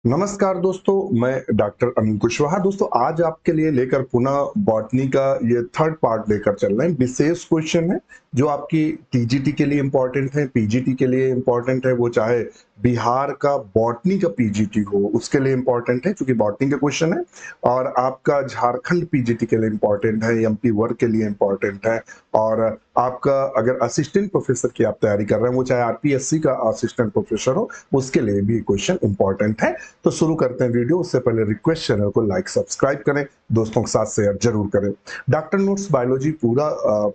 नमस्कार दोस्तों, मैं डॉक्टर अनिल कुशवाहा। दोस्तों, आज आपके लिए लेकर पुनः बॉटनी का ये थर्ड पार्ट लेकर चल रहे हैं। विशेष क्वेश्चन है जो आपकी टीजीटी के लिए इम्पोर्टेंट है, पीजीटी के लिए इम्पोर्टेंट है। वो चाहे बिहार का बॉटनी का पीजीटी हो, उसके लिए इम्पोर्टेंट है क्योंकि बॉटनी का क्वेश्चन है। और आपका झारखंड पीजीटी के लिए इम्पोर्टेंट है, एमपी वर्ग के लिए इम्पोर्टेंट है। और आपका अगर असिस्टेंट प्रोफेसर की आप तैयारी कर रहे हैं, वो चाहे आरपीएससी का असिस्टेंट प्रोफेसर हो, उसके लिए भी क्वेश्चन इंपॉर्टेंट है। तो शुरू करते हैं वीडियो। उससे पहले रिक्वेस्ट, चैनल को लाइक सब्सक्राइब करें, दोस्तों के साथ शेयर जरूर करें। डॉक्टर नोट्स बायोलॉजी पूरा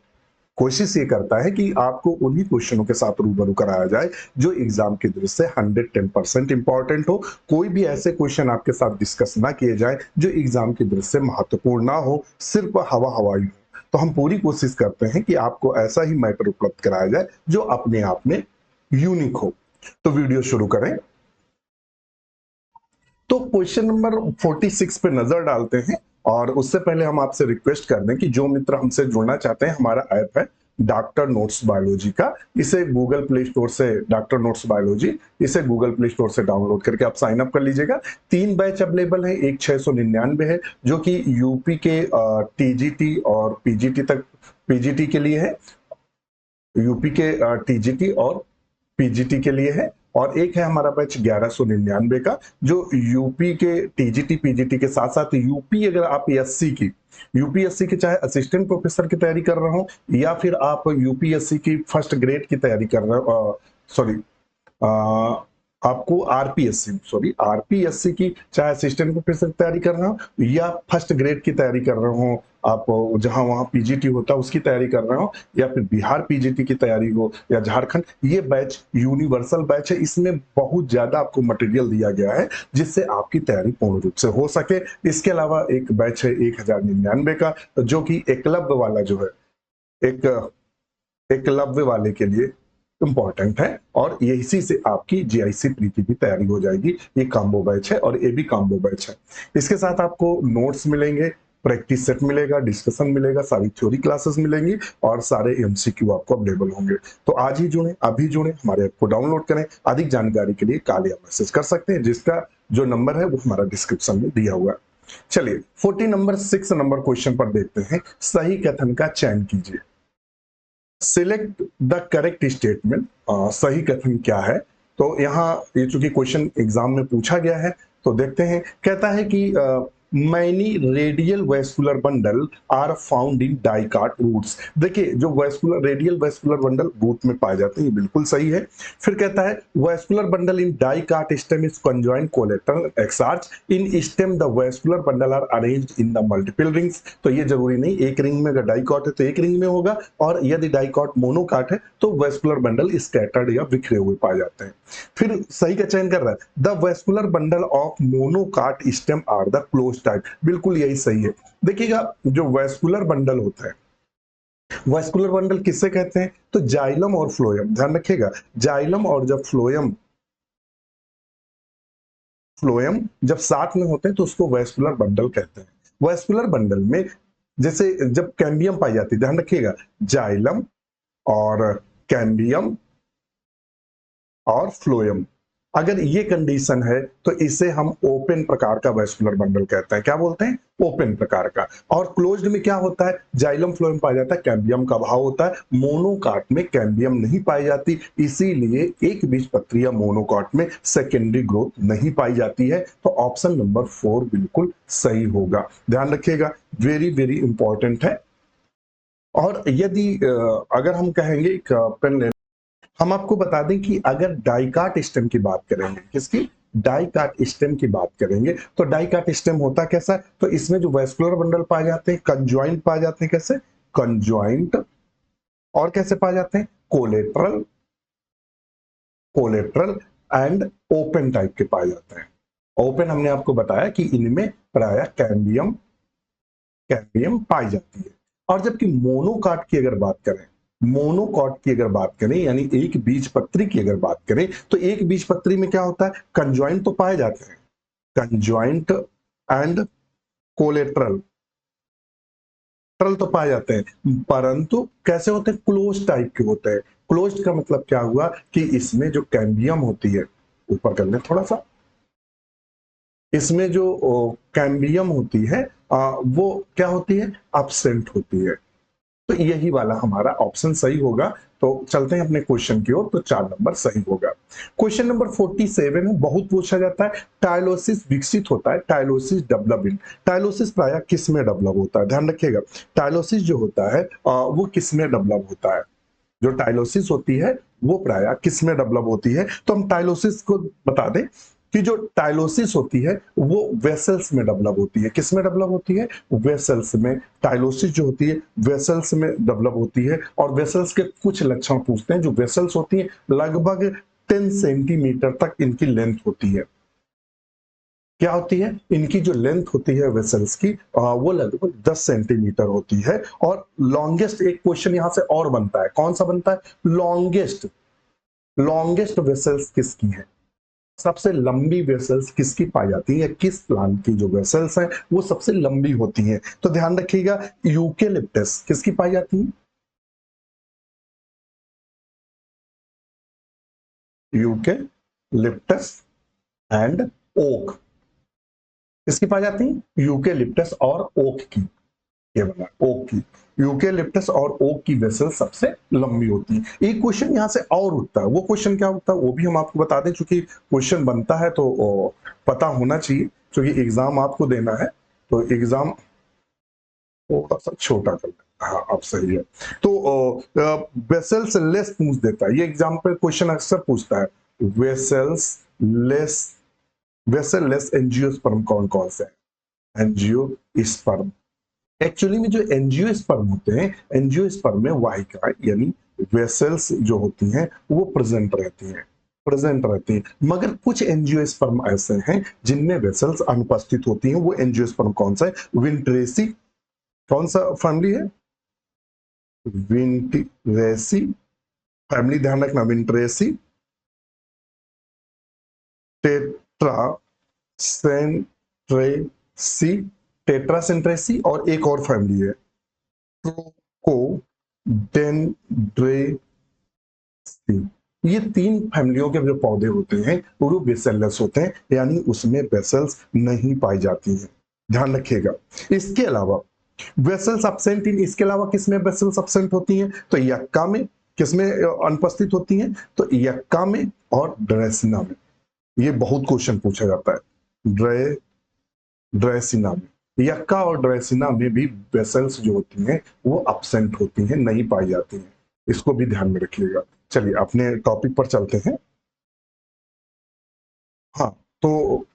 कोशिश ये करता है कि आपको उन्हीं क्वेश्चनों के साथ रूबरू कराया जाए जो एग्जाम की दृष्टि से 110% इंपॉर्टेंट हो। कोई भी ऐसे क्वेश्चन आपके साथ डिस्कस ना किए जाए जो एग्जाम की दृष्टि से महत्वपूर्ण ना हो, सिर्फ हवा हवाई हो। तो हम पूरी कोशिश करते हैं कि आपको ऐसा ही मैटर उपलब्ध कराया जाए जो अपने आप में यूनिक हो। तो वीडियो शुरू करें। तो क्वेश्चन नंबर 46 पे नजर डालते हैं। और उससे पहले हम आपसे रिक्वेस्ट कर दें कि जो मित्र हमसे जुड़ना चाहते हैं, हमारा ऐप है डॉक्टर नोट्स बायोलॉजी का। इसे गूगल प्ले स्टोर से, डॉक्टर नोट्स बायोलॉजी, इसे गूगल प्ले स्टोर से डाउनलोड करके आप साइन अप कर लीजिएगा। 3 बैच अवेलेबल है। एक 699 है जो कि यूपी के टीजीटी और पीजीटी तक, पीजीटी के लिए है, यूपी के टीजीटी और पीजीटी के लिए है। और एक है हमारा बैच 1199 का जो यूपी के टीजीटी पीजीटी के साथ साथ यूपी, अगर आप एससी की, यूपीएससी की चाहे असिस्टेंट प्रोफेसर की तैयारी कर रहे हो या फिर आप यूपीएससी की फर्स्ट ग्रेड की तैयारी कर रहे हो, सॉरी, आपको आरपीएससी, सॉरी आरपीएससी की चाहे असिस्टेंट प्रोफेसर की तैयारी कर रहे हो या फर्स्ट ग्रेड की तैयारी कर रहे हो, आप जहां वहां पीजीटी होता है उसकी तैयारी कर रहे हो, या फिर बिहार पीजीटी की तैयारी हो, या झारखंड, ये बैच यूनिवर्सल बैच है। इसमें बहुत ज्यादा आपको मटेरियल दिया गया है जिससे आपकी तैयारी पूर्ण रूप से हो सके। इसके अलावा एक बैच है 1099 का जो कि एकलव्य वाला जो है, एक एकलव्य वाले के लिए इंपॉर्टेंट है। और ये इसी से आपकी जीआईसी प्री की भी तैयारी हो जाएगी। ये कॉम्बो बैच है और ये भी कॉम्बो बैच है। इसके साथ आपको नोट्स मिलेंगे, प्रैक्टिस सेट मिलेगा, डिस्कशन मिलेगा, सारी थ्योरी क्लासेस मिलेंगी और सारे एमसीक्यू आपको अवेलेबल होंगे। तो आज ही जुड़े, अभी जुड़े, हमारे ऐप को डाउनलोड करें। अधिक जानकारी के लिए कॉल या मैसेज कर सकते हैं, जिसका जो नंबर है वो हमारा डिस्क्रिप्शन में दिया हुआ है। चलिए 6 नंबर क्वेश्चन पर देखते हैं। सही कथन का चयन कीजिए। Select the correct statement. सही कथन क्या है? तो यहाँ ये चूंकि क्वेश्चन एग्जाम में पूछा गया है तो देखते हैं। कहता है कि many radial vascular bundle are found in dicot roots. देखिए, जो vascular, radial vascular bundle root में पाए जाते हैं, ये बिल्कुल सही है। फिर कहता है vascular bundle in dicot stem is conjoint collateral exarch, in stem the vascular bundle are arranged in the multiple rings. तो ये जरूरी नहीं, एक रिंग में अगर डाइकॉट है तो एक रिंग में होगा, और यदि डाइकॉट मोनोकाट है तो वेस्कुलर बंडल स्कैटर्ड या बिखरे हुए पाए जाते हैं। फिर सही का चयन कर रहा है, the vascular bundle of monocot stem are the close type. बिल्कुल यही सही है। देखिएगा, जो वेस्कुलर बंडल होता है, वेस्कुलर बंडल किससे कहते हैं? तो जाइलम और फ्लोएम, ध्यान रखिएगा। जाइलम और जब फ्लोएम, फ्लोएम जब साथ में होते हैं तो उसको वेस्कुलर बंडल कहते हैं। वेस्कुलर बंडल में जैसे जब कैम्बियम पाई जाती है, ध्यान रखिएगा, जाइलम और कैम्बियम और फ्लोएम, अगर ये कंडीशन है तो इसे हम ओपन प्रकार का वेस्कुलर बंडल कहते हैं। क्या बोलते हैं? ओपन प्रकार का। और क्लोज्ड में क्या होता है? जाइलम फ्लोएम पाया जाता है, कैम्बियम का अभाव होता है। मोनोकाट में कैम्बियम नहीं पाई जाती, इसीलिए एक बीजपत्री या मोनोकाट में सेकेंडरी ग्रोथ नहीं पाई जाती है। तो ऑप्शन नंबर 4 बिल्कुल सही होगा। ध्यान रखिएगा, वेरी वेरी इंपॉर्टेंट है। और यदि अगर हम कहेंगे एक पेन, हम आपको बता दें कि अगर डाइकाट स्टेम की बात करेंगे, किसकी? डाइकाट स्टेम की बात करेंगे, तो डाइकाट स्टेम होता कैसा है? तो इसमें जो वेस्कुलर बंडल पाए जाते हैं, कंजॉइंट पाए जाते हैं। कैसे? कंजॉइंट। और कैसे पाए जाते हैं? Collateral, collateral and open type के पाए जाते हैं। ओपन हमने आपको बताया कि इनमें प्राय कैम्बियम, कैम्बियम पाई जाती है। और जबकि मोनोकाट की अगर बात करें, मोनोकॉट की अगर बात करें, यानी एक बीज पत्री की अगर बात करें, तो एक बीज पत्री में क्या होता है? कंजॉइंट तो पाए जाते हैं, कंजॉइंट एंड कोलेट्रल, ट्रल तो पाए जाते हैं, परंतु कैसे होते हैं? क्लोज टाइप के होते हैं। क्लोज का मतलब क्या हुआ कि इसमें जो कैम्बियम होती है, ऊपर कर ले थोड़ा सा, इसमें जो कैम्बियम होती है वो क्या होती है, एब्सेंट होती है। तो यही वाला हमारा ऑप्शन सही होगा। तो चलते हैं अपने क्वेश्चन की ओर, तो 4 नंबर सही होगा। क्वेश्चन नंबर 47 में बहुत पूछा जाता है, टाइलोसिस विकसित होता है, टाइलोसिस डेवलप इन। टाइलोसिस प्राय किस में डेवलप होता है, ध्यान रखिएगा। टाइलोसिस जो होता है वो किस में डेवलप होता है, जो टाइलोसिस होती है वो प्राय किस में डेवलप होती है। तो हम टाइलोसिस को बता दें कि जो टाइलोसिस होती है वो वेसल्स में डेवलप होती है। किस में डेवलप होती है, वेसल्स में। टाइलोसिस जो होती है वेसल्स में डेवलप होती है। और वेसल्स के कुछ लक्षण पूछते हैं। जो वेसल्स होती है लगभग 10 सेंटीमीटर तक इनकी लेंथ होती है। क्या होती है, इनकी जो लेंथ होती है वेसल्स की वो लगभग 10 सेंटीमीटर होती है। और लॉन्गेस्ट, एक क्वेश्चन यहां से और बनता है, कौन सा बनता है, लॉन्गेस्ट, लॉन्गेस्ट वेसल्स किसकी है, सबसे लंबी वेसल्स किसकी पाई जाती है, या किस प्लांट की जो वेसल्स हैं वो सबसे लंबी होती हैं। तो ध्यान रखिएगा, यूकेलिप्टस किसकी पाई जाती है, यूकेलिप्टस एंड ओक, किसकी पाई जाती है, यूकेलिप्टस और ओक की। ये बना ओक की, यूकेलिप्टस और ओक की वेसल सबसे लंबी होती है। एक क्वेश्चन यहां से और उठता है, वो क्वेश्चन क्या उठता है वो भी हम आपको बता दें, क्योंकि क्वेश्चन बनता है तो पता होना चाहिए, क्योंकि एग्जाम आपको देना है। तो एग्जाम थोड़ा सा छोटा कर लें, हाँ अब सही है। तो वेसल्स लेस पूछ देता है, ये एग्जाम पे क्वेश्चन अक्सर पूछता है। Vessels less, vessel less angiosperm कौन कौन से हैं, एंजियोस्पर्म। एक्चुअली में जो एंजियोस्पर्म होते हैं, एंजियोस्पर्म में वाहिका यानी वेसल्स जो होती हैं वो प्रेजेंट रहती हैं, प्रेजेंट रहती हैं। मगर कुछ एंजियोस्पर्म ऐसे हैं जिनमें वेसल्स अनुपस्थित होती हैं। वो एंजियोस्पर्म कौन सा है, विंट्रेसी, कौन सा फैमिली है, विंट्रेसी फैमिली, ध्यान रखना, विंट्रेसी, टेट्रासेंट्रेसी, टेट्रासेंट्रेसी, और एक और फैमिली है ट्रोकोडेंड्रेसी। ये 3 फैमिलियों के जो पौधे होते हैं वो बेसेलस होते हैं, यानी उसमें बेसल्स नहीं पाई जाती हैं, ध्यान रखिएगा। इसके अलावा वेसल्स एब्सेंट इन, इसके अलावा किसमें वेसल्स एब्सेंट होती हैं, तो यक्का में, किसमें अनुपस्थित होती हैं, तो यक्का में और ड्रेसिना में। ये बहुत क्वेश्चन पूछा जाता है, ड्रेसिना में, यक्का और ड्रेसिना में भी वेसल्स जो होती हैं वो एब्सेंट होती हैं, नहीं पाई जाती हैं। इसको भी ध्यान में रखिएगा। चलिए अपने टॉपिक पर चलते हैं। हाँ, तो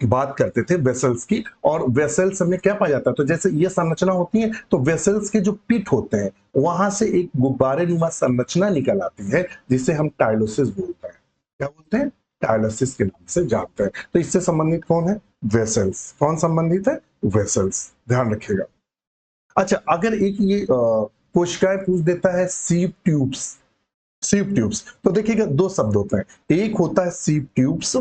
बात करते थे वेसल्स की, और वेसल्स में क्या पाया जाता है, तो जैसे ये संरचना होती है, तो वेसल्स के जो पिट होते हैं वहां से एक गुब्बारे नुमा संरचना निकल आती है, जिसे हम टाइलोसिस बोलते हैं। क्या बोलते हैं, टाइलोसिस के नाम से जानते हैं। तो इससे संबंधित कौन है, वेसल्स, कौन संबंधित है, वेसल्स, ध्यान रखिएगा। अच्छा, अगर एक ये कोशिकाएं पूछ देता है सीव ट्यूब्स, सीव ट्यूब्स, तो देखिएगा 2 शब्द होते हैं, एक होता है सीव ट्यूब्स,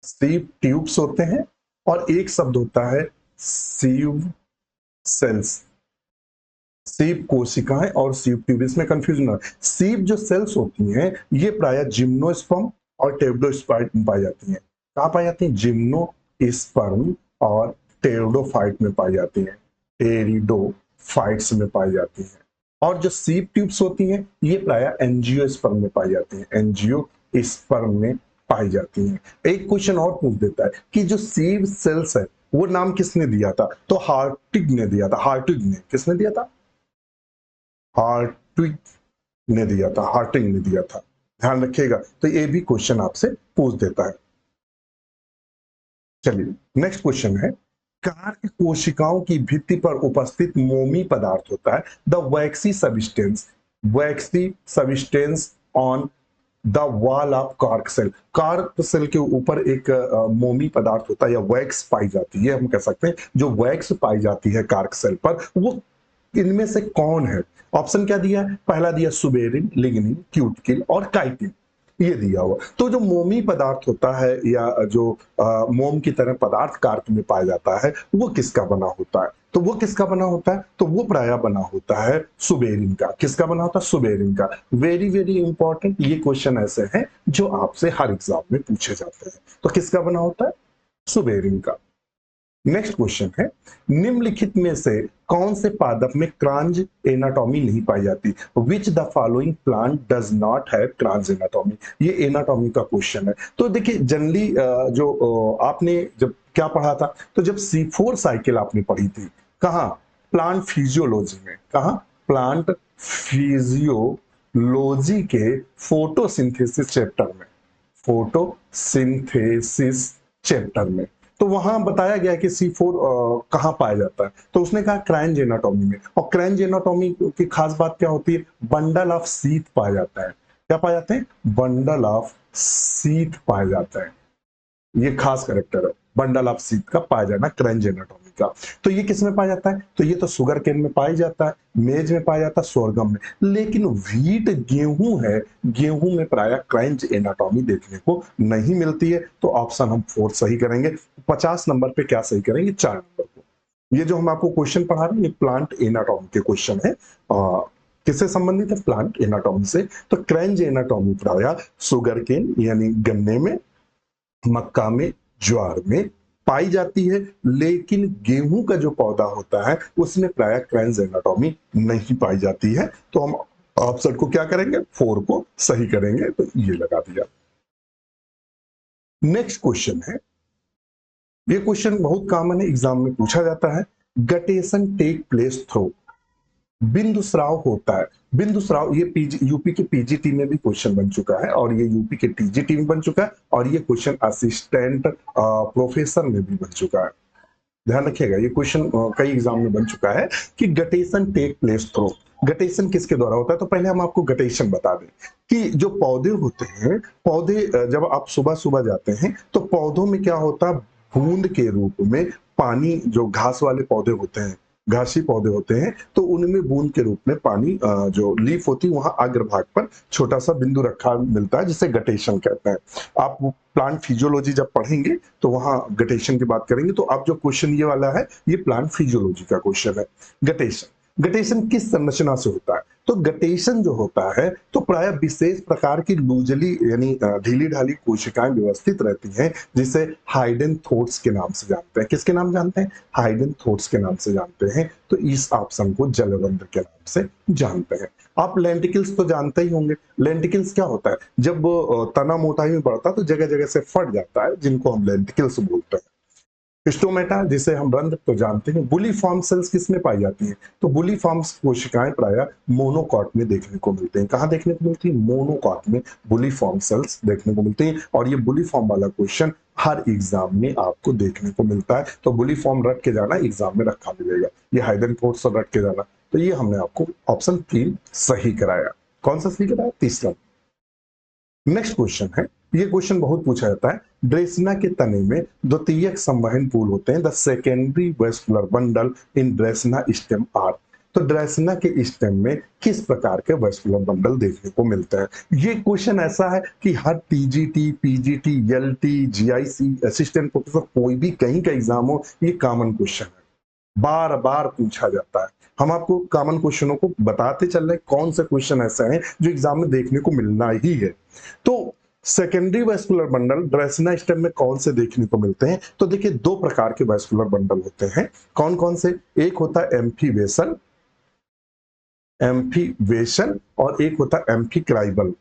सीव ट्यूब्स होते हैं, और एक शब्द होता है सीव सेल्स, सीव कोशिकाएं और सीव ट्यूब, इसमें कंफ्यूजन है। सीव जो सेल्स होती हैं ये प्राय जिम्नोस्पर्म और टेरिडोफाइट में पाई जाती हैं। कहाँ पाई जाती हैं, जिम्नोस्पर्म और टेरिडोफाइट में पाई जाती हैं, टेरिडोफाइट्स में पाई जाती हैं। और जो सीव ट्यूब्स होती हैं ये प्राय एंजियोस्पर्म में पाई जाती हैं, एंजियोस्पर्म में पाई जाती हैं। एक क्वेश्चन और पूछ देता है कि जो सीव सेल्स है वो नाम किसने दिया था, तो हार्टिग ने दिया था, हार्टिग ने, किसने दिया था, हार्टिग ने दिया था, हार्टिग ने दिया था, ध्यान रखिएगा। तो ये भी क्वेश्चन आपसे पूछ देता है। चलिए नेक्स्ट क्वेश्चन है, कार्य कोशिकाओं की भित्ति पर उपस्थित मोमी पदार्थ होता है the waxy substance, waxy substance on the wall of cork cell. Cork cell के ऊपर एक मोमी पदार्थ होता है या वैक्स पाई जाती है, हम कह सकते हैं जो वैक्स पाई जाती है कार्क सेल पर, वो इनमें से कौन है। ऑप्शन क्या दिया है, पहला दिया सुबेरिन, लिग्निन, क्यूटिकल और काइटिन, ये दिया हुआ। तो जो मोमी पदार्थ होता है या जो मोम की तरह पदार्थ कार्क में पाया जाता है वो किसका बना होता है, तो वो किसका बना होता है? तो वो प्रायः बना होता है सुबेरिन का। किसका बना होता है? सुबेरिन का। वेरी वेरी इंपॉर्टेंट, ये क्वेश्चन ऐसे हैं जो आपसे हर एग्जाम में पूछे जाते हैं। तो किसका बना होता है? सुबेरिन का। नेक्स्ट क्वेश्चन है, निम्नलिखित में से कौन से पादप में क्रांज एनाटॉमी नहीं पाई जाती? Which the following plant does not have Kranz anatomy? ये एनाटॉमी का क्वेश्चन है। तो देखिए जनरली जो आपने जब क्या पढ़ा था, तो जब C4 साइकिल आपने पढ़ी थी, कहा? प्लांट फिजियोलॉजी में। कहा? प्लांट फिजियोलॉजी के फोटोसिंथेसिस चैप्टर में। फोटोसिंथेसिस चैप्टर में तो वहां बताया गया कि C4 कहां पाया जाता है, तो उसने कहा क्रांज एनाटॉमी में। और क्रांज एनाटॉमी की खास बात क्या होती है? बंडल ऑफ सीथ पाया जाता है। क्या पाया जाते हैं? बंडल ऑफ सीथ पाया जाता है। ये खास करेक्टर है, बंडल ऑफ सीथ का पाया जाना, क्रेंज एनाटॉमी का। तो ये किस में पाया जाता है? तो ये तो शुगर केन में पाया जाता है, मेज में पाया जाता है, सोरगम में। लेकिन व्हीट गेहूं है, गेहूं में प्राय क्रेंज एनाटॉमी देखने को नहीं मिलती है। तो ऑप्शन हम 4 सही करेंगे। 50 नंबर पे क्या सही करेंगे? 4 नंबर को। ये जो हम आपको क्वेश्चन पढ़ा रहे हैं, ये प्लांट एनाटॉमी के क्वेश्चन है। किससे संबंधित है? प्लांट एनाटॉमी से। तो क्रेंज एनाटॉमी प्राय शुगर केन यानी गन्ने में, मक्का में, ज्वार में पाई जाती है। लेकिन गेहूं का जो पौधा होता है उसमें प्राय क्रेंज एनाटॉमी नहीं पाई जाती है। तो हम ऑप्शन को क्या करेंगे? 4 को सही करेंगे। तो ये लगा दिया। नेक्स्ट क्वेश्चन है, ये क्वेश्चन बहुत कॉमन है, एग्जाम में पूछा जाता है। गटेशन टेक प्लेस थ्रू बिंदुस्राव होता है। बिंदुस्राव ये यूपी के पीजीटी में भी क्वेश्चन बन चुका है और ये यूपी के टीजीटी में बन चुका है और ये क्वेश्चन असिस्टेंट प्रोफेसर में भी बन चुका है। ध्यान रखिएगा, ये क्वेश्चन कई एग्जाम में बन चुका है कि guttation take place through. Guttation किसके द्वारा होता है? तो पहले हम आपको गटेशन बता दें कि जो पौधे होते हैं, पौधे जब आप सुबह सुबह जाते हैं तो पौधों में क्या होता है? बूंद के रूप में पानी, जो घास वाले पौधे होते हैं, घासी पौधे होते हैं, तो उनमें बूंद के रूप में पानी जो लीफ होती है वहां अग्रभाग पर छोटा सा बिंदु रखा मिलता है, जिसे गटेशन कहते हैं। आप प्लांट फिजियोलॉजी जब पढ़ेंगे तो वहां गटेशन की बात करेंगे। तो अब जो क्वेश्चन ये वाला है, ये प्लांट फिजियोलॉजी का क्वेश्चन है। गटेशन, गटेशन किस संरचना से होता है? तो गटेशन जो होता है तो प्राय विशेष प्रकार की लूजली यानी ढीली ढाली कोशिकाएं व्यवस्थित रहती हैं, जिसे हाइडन थोट्स के नाम से जानते हैं। किसके नाम जानते हैं? हाइडन थोट्स के नाम से जानते हैं। तो इस ऑप्शन को जलरंध्र के नाम से जानते हैं। आप लेंटिकल्स तो जानते ही होंगे। लेंटिकल्स क्या होता है? जब तना मोटाई में बढ़ता है तो जगह जगह से फट जाता है, जिनको हम लेंटिकल्स बोलते हैं। स्टोमेटा जिसे हम रंध्र तो जानते हैं। बुलीफॉर्म सेल्स किसमें पाई जाती हैं? तो बुलीफॉर्म्स कोशिकाएं प्राय मोनोकॉट में देखने को मिलते हैं। कहां देखने को मिलती है? मोनोकॉट में बुलीफॉर्म सेल्स देखने को मिलती हैं। और ये बुलीफॉर्म वाला क्वेश्चन हर एग्जाम में आपको देखने को मिलता है। तो बुलीफॉर्म रट के जाना, एग्जाम में रखा मिलेगा। ये हाइडन थोट्स रट के जाना। तो ये हमने आपको ऑप्शन 3 सही कराया। कौन सा सही कराया? तीसरा। नेक्स्ट क्वेश्चन है, ये क्वेश्चन बहुत पूछा जाता है। ड्रेसिना के तने में द्वितीयक संवहन पुल होते हैं। The secondary vascular bundle in Dracaena stem are. तो ड्रेसिना के स्टेम में किस प्रकार के वेस्कुलर बंडल देखने को मिलते हैं? ये क्वेश्चन ऐसा है कि हर TGT, PGT, LT, GIC, assistant professor, कोई भी कहीं का एग्जाम हो, ये कॉमन क्वेश्चन है, बार बार पूछा जाता है। हम आपको कॉमन क्वेश्चनों को बताते चल रहे हैं, कौन से क्वेश्चन ऐसे हैं जो एग्जाम में देखने को मिलना ही है। तो सेकेंडरी वेस्कुलर बंडल ड्रेसिना स्टेम में कौन से देखने को मिलते हैं? तो देखिए, 2 प्रकार के वेस्कुलर बंडल होते हैं। कौन कौन से? एक होता है एम्फीवेसल, एम्फीवेशन, और एक होता है एम्फीक्राइबल,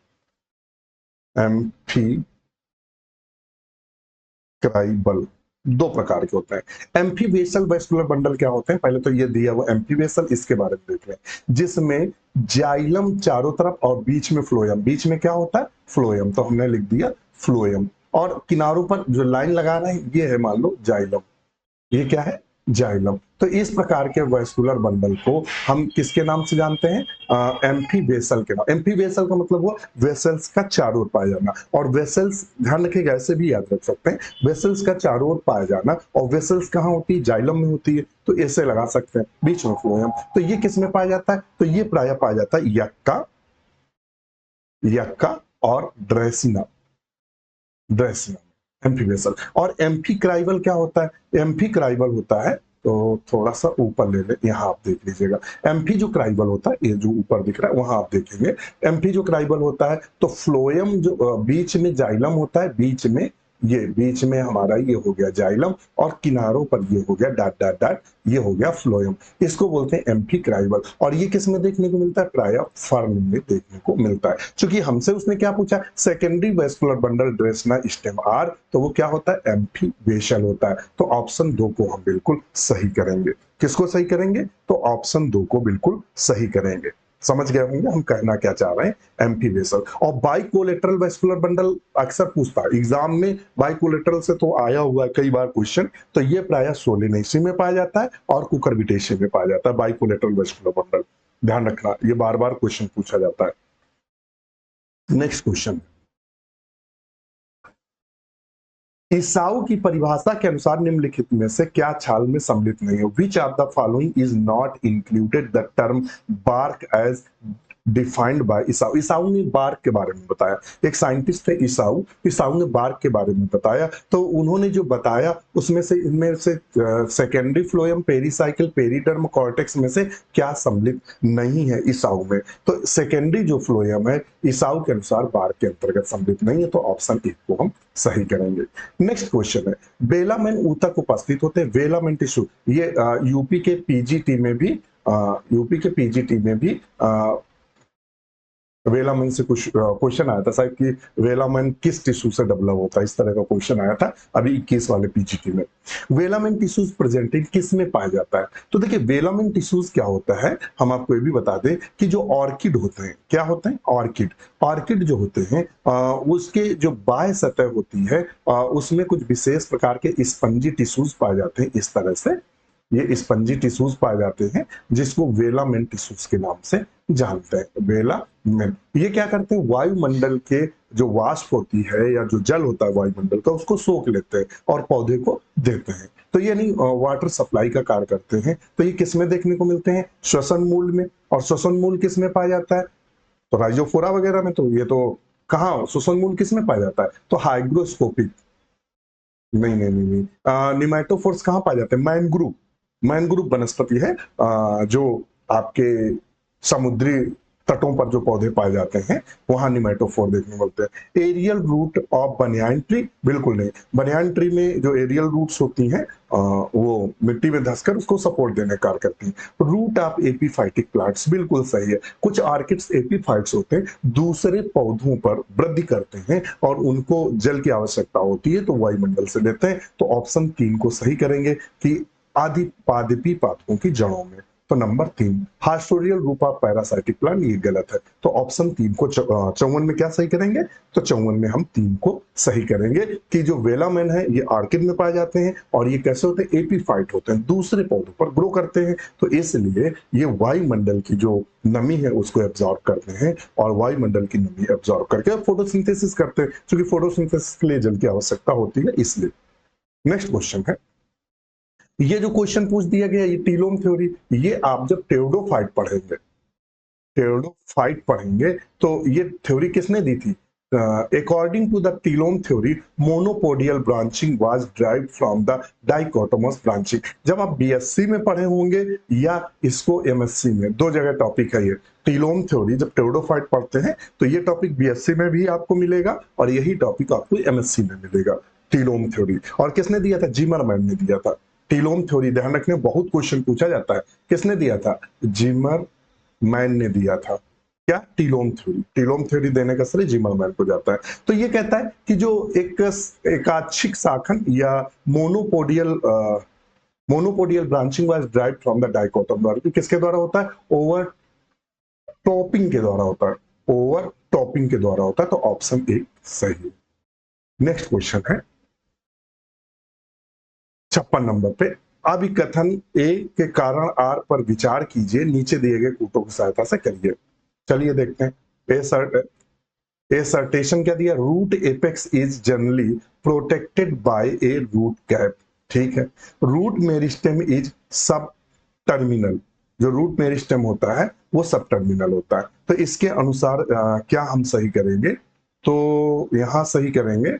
एम्फीक्राइबल। 2 प्रकार के होते हैं। एम्फीवेसल वेस्कुलर बंडल क्या होते हैं? पहले तो ये दिया वो एम्फीवेसल, इसके बारे में देख रहे हैं, जिसमें जाइलम चारों तरफ और बीच में फ्लोएम। बीच में क्या होता है? फ्लोएम। तो हमने लिख दिया फ्लोएम। और किनारों पर जो लाइन लगा रहे हैं, ये है मान लो जाइलम। ये क्या है? जाइलम। तो इस प्रकार के वेस्कुलर बंडल को हम किसके नाम से जानते हैं? एम्फीवेसल के नाम। एम्फीवेसल का मतलब हुआ वेसल्स का चारों ओर पाया जाना। और वेसल्स, ध्यान रखिएगा, ऐसे भी याद रख सकते हैं, वेसल्स का चारों ओर पाया जाना। और वेसल्स कहाँ होती है? जाइलम में होती है। तो ऐसे लगा सकते हैं, बीच में फ्लोएम। तो ये किस में पाया जाता है? तो ये प्राय पाया जाता है यक्का, यक्का और ड्रेसिना, ड्रेसिना एम्फीवेसल। और एम्फीक्राइबल क्या होता है? एम्फीक्राइबल होता है तो थोड़ा सा ऊपर ले ले, यहाँ आप देख लीजिएगा एम्फीजोक्राइबल होता है, ये जो ऊपर दिख रहा है वहां आप देखेंगे एम्फीजोक्राइबल होता है। तो फ्लोएम जो बीच में जाइलम होता है, बीच में हमारा ये हो गया जाइलम और किनारों पर ये हो गया डॉट डॉट डॉट, ये हो गया फ्लोएम। इसको बोलते हैं एम्फीक्राइबल। और ये किस में देखने को मिलता है? प्रायः फर्न में देखने को मिलता है। क्योंकि हमसे उसने क्या पूछा, secondary vascular bundle Dracaena stem are, तो वो क्या होता है? एम्फीवेशल होता है। तो ऑप्शन 2 को हम बिल्कुल सही करेंगे। किसको सही करेंगे? तो ऑप्शन 2 को बिल्कुल सही करेंगे। समझ गए होंगे हम कहना क्या चाह रहे हैं, एम्फीवेसल। और बाइकोलेटरल वेस्कुलर बंडल अक्सर पूछता है एग्जाम में, बाइकोलेटरल से तो आया हुआ है कई बार क्वेश्चन। तो ये प्रायः सोलेनेसी में पाया जाता है और कुकुरबिटेसी में पाया जाता है, बाइकोलेटरल वेस्कुलर बंडल। ध्यान रखना, ये बार बार क्वेश्चन पूछा जाता है। नेक्स्ट क्वेश्चन, ईसाऊ की परिभाषा के अनुसार निम्नलिखित में से क्या छाल में सम्मिलित नहीं है? Which of the following is not included the term bark as defined by Esau. Esau ने बार्क के बारे में बताया, एक साइंटिस्ट थे ईसाऊ, ईसाऊ ने बार्क के बारे में बताया। तो उन्होंने जो बताया उसमें से इनमें से secondary phloem, pericycle, periderm, cortex में से क्या सम्मिलित नहीं है ईसाऊ में? तो सेकेंडरी जो फ्लोएम है ईसाऊ के अनुसार बार्क के अंतर्गत सम्मिलित नहीं है। तो ऑप्शन 1 को हम सही करेंगे। नेक्स्ट क्वेश्चन है, वेलामेन ऊतक उपस्थित होते हैं, वेलामेन टिश्यू। ये यूपी के पीजीटी में भी वेलामेन से कुछ क्वेश्चन आया था शायद कि वेलामेन किस टिश्यू से डेवलप होता है, इस तरह का क्वेश्चन आया था अभी 21 वाले पीजीटी में। वेलामेन टिश्यूज प्रेजेंटेड किस में पाया जाता है? तो देखिए वेलामेन टिश्यूज क्या होता है, हम आपको ये भी बता दें कि जो ऑर्किड होते हैं, क्या होते हैं? ऑर्किड जो होते हैं उसके जो बाह्य सतह होती है उसमें कुछ विशेष प्रकार के स्पंजी टिश्यूज पाए जाते हैं। इस तरह से ये स्पंजी टिश्यूज पाए जाते हैं जिसको वेलामेन टिश्यूज के नाम से जानते हैं। वेलामेन ये क्या करते हैं, वायुमंडल के जो वाष्प होती है या जो जल होता है वायुमंडल का उसको सोख लेते हैं और पौधे को देते हैं। तो ये नहीं वाटर सप्लाई का कार्य करते हैं। तो ये किस में देखने को मिलते हैं? श्वसन मूल में। और श्वसन मूल किस में पाया जाता है? तो राइजोफोरा वगैरह में। तो ये तो कहाँ श्वसन मूल किस में पाया जाता है? तो हाइग्रोस्कोपिक, नहीं, निमेटोफोर्स कहाँ पाए जाते हैं? मैनग्रुव वनस्पति है जो आपके समुद्री तटों पर जो पौधे पाए जाते हैं वहां निमेटोफोर देखने को मिलते हैं। Aerial root of banyan tree, बिल्कुल नहीं। बनियान ट्री में जो एरियल रूट्स होती हैं वो मिट्टी में धंसकर उसको सपोर्ट देने का कार्य करती हैं। रूट ऑफ एपीफाइटिक प्लांट्स, बिल्कुल सही है। कुछ ऑर्किड्स एपीफाइट्स होते हैं, दूसरे पौधों पर वृद्धि करते हैं और उनको जल की आवश्यकता होती है तो वायुमंडल से लेते हैं। तो ऑप्शन 3 को सही करेंगे कि आदि पादपी पादपों की जड़ों में। तो नंबर 3 हास्टोरियल रूप ऑफ पैरासाइटिक प्लांट, ये गलत है। तो ऑप्शन 3 को 54 में क्या सही करेंगे? तो 54 में हम 3 को सही करेंगे कि जो वेलामेन है ये आर्किड में पाए जाते हैं और ये कैसे होते हैं? एपीफाइट होते हैं, दूसरे पौधों पर ग्रो करते हैं। तो इसलिए ये वायुमंडल की जो नमी है उसको एब्जॉर्ब करते हैं और वायुमंडल की नमी एब्जॉर्ब करके फोटोसिंथेसिस करते हैं, क्योंकि फोटोसिंथेसिस के लिए जल की आवश्यकता होती है इसलिए। नेक्स्ट क्वेश्चन है, ये जो क्वेश्चन पूछ दिया गया ये टीलोम थ्योरी, ये आप जब टेरोडोफाइट पढ़ेंगे तो ये थ्योरी किसने दी थी? According to the telome theory monopodial branching was derived from the dichotomous branching. जब आप बीएससी में पढ़े होंगे या इसको एमएससी में, दो जगह टॉपिक है ये टीलोम थ्योरी। जब टेरोडोफाइट पढ़ते हैं तो ये टॉपिक बीएससी में भी आपको मिलेगा और यही टॉपिक आपको एमएससी में मिलेगा, टीलोम थ्योरी। और किसने दिया था? जिमरमैन ने दिया था टीलोम थ्योरी। ध्यान रखने, बहुत क्वेश्चन पूछा जाता है। किसने दिया था? जिमर मैन ने दिया था। क्या? टीलोम थ्योरी। टीलोम थ्योरी देने का श्रेय जिमरमैन को जाता है। तो ये कहता है कि जो एक एकाक्षिक शाखन या monopodial branching was derived from the dichotome, किसके द्वारा होता है? ओवर टॉपिंग के द्वारा होता है, ओवर टॉपिंग के द्वारा होता है। तो ऑप्शन 1 सही है। नेक्स्ट क्वेश्चन है 56 नंबर पे, अभिकथन ए के कारण आर पर विचार कीजिए, नीचे दिए गए कूटों की सहायता से करिए। चलिए देखते हैं। एसर्टेशन क्या दिया? Root apex is generally protected by a root cap. ठीक है। Root meristem is subterminal, जो रूट मेरिस्टेम होता है वो सब टर्मिनल होता है। तो इसके अनुसार क्या हम सही करेंगे? तो यहां सही करेंगे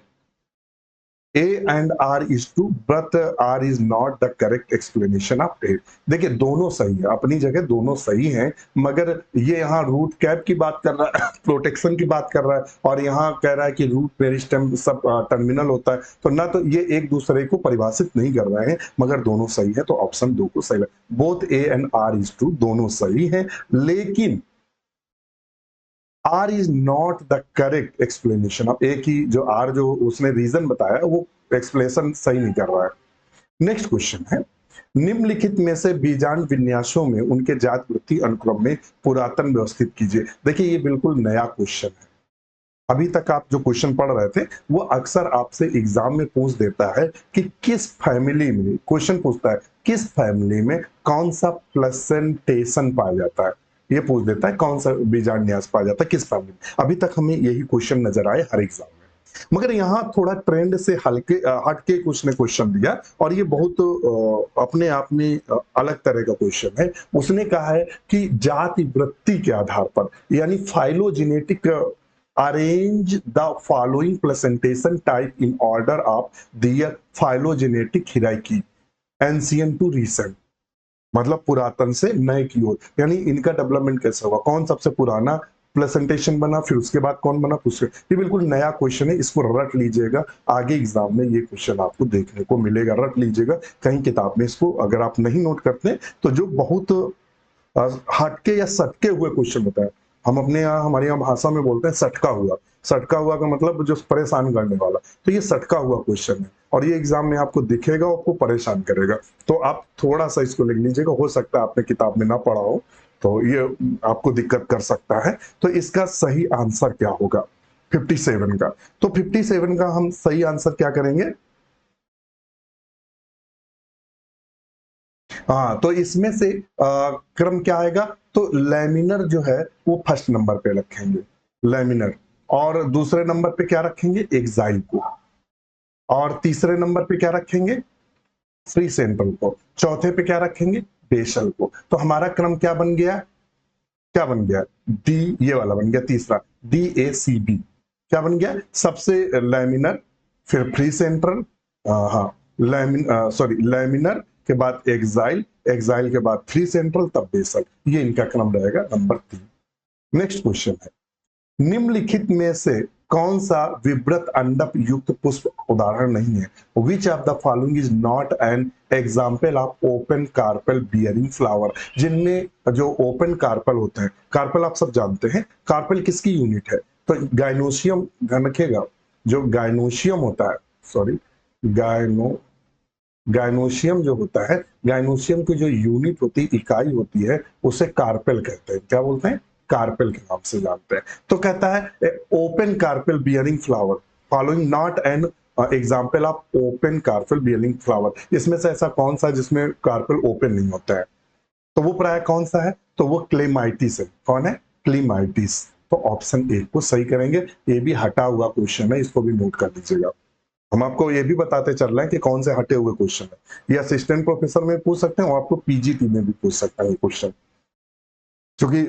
A and R is true, but R is not the correct explanation of A। देखिए दोनों सही है, अपनी जगह दोनों सही हैं, मगर ये यहाँ रूट कैप की बात कर रहा है, प्रोटेक्शन की बात कर रहा है, और यहाँ कह रहा है कि रूट मेरिस्टेम सब टर्मिनल होता है, तो ना तो ये एक दूसरे को परिभाषित नहीं कर रहे हैं, मगर दोनों सही है, तो ऑप्शन 2 को सही लगा। Both A and R is true, दोनों सही हैं, लेकिन R is not the correct explanation. अब एक ही जो आर जो उसने रीजन बताया वो एक्सप्लेनेशन सही नहीं कर रहा है। नेक्स्ट क्वेश्चन है, निम्नलिखित में से बीजांड विन्यासों में उनके जात वृत्ति अनुक्रम में पुरातन व्यवस्थित कीजिए। देखिए ये बिल्कुल नया क्वेश्चन है, अभी तक आप जो क्वेश्चन पढ़ रहे थे वो अक्सर आपसे एग्जाम में पूछ देता है कि किस फैमिली में, क्वेश्चन पूछता है किस फैमिली में कौन सा प्लेसेंटेशन पाया जाता है, ये पूछ देता है कौन सा बीजांड न्यास पाया जाता है किस फैमिली में। अभी तक हमें यही क्वेश्चन नजर आए हर एग्जाम में, मगर यहाँ थोड़ा ट्रेंड से हल्के हटके उसने क्वेश्चन दिया, और ये बहुत अपने आप में अलग तरह का क्वेश्चन है। उसने कहा है कि जाति वृत्ति के आधार पर, यानी phylogenetic, arrange the following placentation type in order of their phylogenetic hierarchy ancient to recent। मतलब पुरातन से नए की ओर, यानी इनका डेवलपमेंट कैसे होगा, कौन सबसे पुराना प्लेसेंटेशन बना, फिर उसके बाद कौन बना, पूछ। ये बिल्कुल नया क्वेश्चन है, इसको रट लीजिएगा, आगे एग्जाम में ये क्वेश्चन आपको देखने को मिलेगा, रट लीजिएगा कहीं किताब में इसको, अगर आप नहीं नोट करते तो जो बहुत हटके या सटके हुए क्वेश्चन होता है, हम अपने यहाँ हमारे यहाँ भाषा में बोलते हैं सटका हुआ। सटका हुआ का मतलब जो परेशान करने वाला, तो ये सटका हुआ क्वेश्चन है, और ये एग्जाम में आपको दिखेगा, आपको परेशान करेगा, तो आप थोड़ा सा इसको लिख लीजिएगा। हो सकता है आपने किताब में ना पढ़ा हो, तो ये आपको दिक्कत कर सकता है। तो इसका सही आंसर क्या होगा 57 का? तो 57 का हम सही आंसर क्या करेंगे? हाँ, तो इसमें से क्रम क्या आएगा? तो लैमिनर जो है वो फर्स्ट नंबर पे रखेंगे, लैमिनर, और दूसरे नंबर पे क्या रखेंगे? एक्साइल को, और तीसरे नंबर पे क्या रखेंगे? फ्री सेंट्रल को, चौथे पे क्या रखेंगे? बेसल को। तो हमारा क्रम क्या बन गया? क्या बन गया? डी, ये वाला बन गया तीसरा, DACB क्या बन गया? सबसे लैमिनर, फिर फ्री सेंट्रल, हाँ लैमिन सॉरी लैमिनर के बाद एक्साइल, एक्साइल के बाद फ्री सेंट्रल, तब बेसल, ये इनका क्रम रहेगा नंबर 3। नेक्स्ट क्वेश्चन है, निम्नलिखित में से कौन सा विवृत अंडप युक्त पुष्प उदाहरण नहीं है? Which of the following is not an example of open carpel bearing flower? जिनमें जो ओपन कार्पेल होते हैं, कार्पेल आप सब जानते हैं, कार्पेल किसकी यूनिट है? तो गाइनोशियम, ध्यान रखिएगा, जो गाइनोशियम होता है, सॉरी गाइनो गाइनोशियम जो होता है, गाइनोशियम की जो यूनिट होती है, इकाई होती है, उसे कार्पेल कहते हैं। क्या बोलते हैं? कार्पेल के नाम से जानते हैं। तो कहता है open carpel bearing flower following not an example of open carpel bearing flower. इसमें से ऐसा कौन सा जिसमें कार्पेल ओपन नहीं होता है? तो वो प्राय कौन सा है? तो वो क्लेमाइटिस है। कौन है? क्लेमाइटिस। तो ऑप्शन ए को सही करेंगे। ये भी हटा हुआ क्वेश्चन है, इसको भी नोट कर लीजिएगा। हम आपको ये भी बताते चल रहे हैं कि कौन से हटे हुए क्वेश्चन है। ये असिस्टेंट प्रोफेसर में पूछ सकते हैं, और आपको पीजीटी में भी पूछ सकता है ये क्वेश्चन, क्योंकि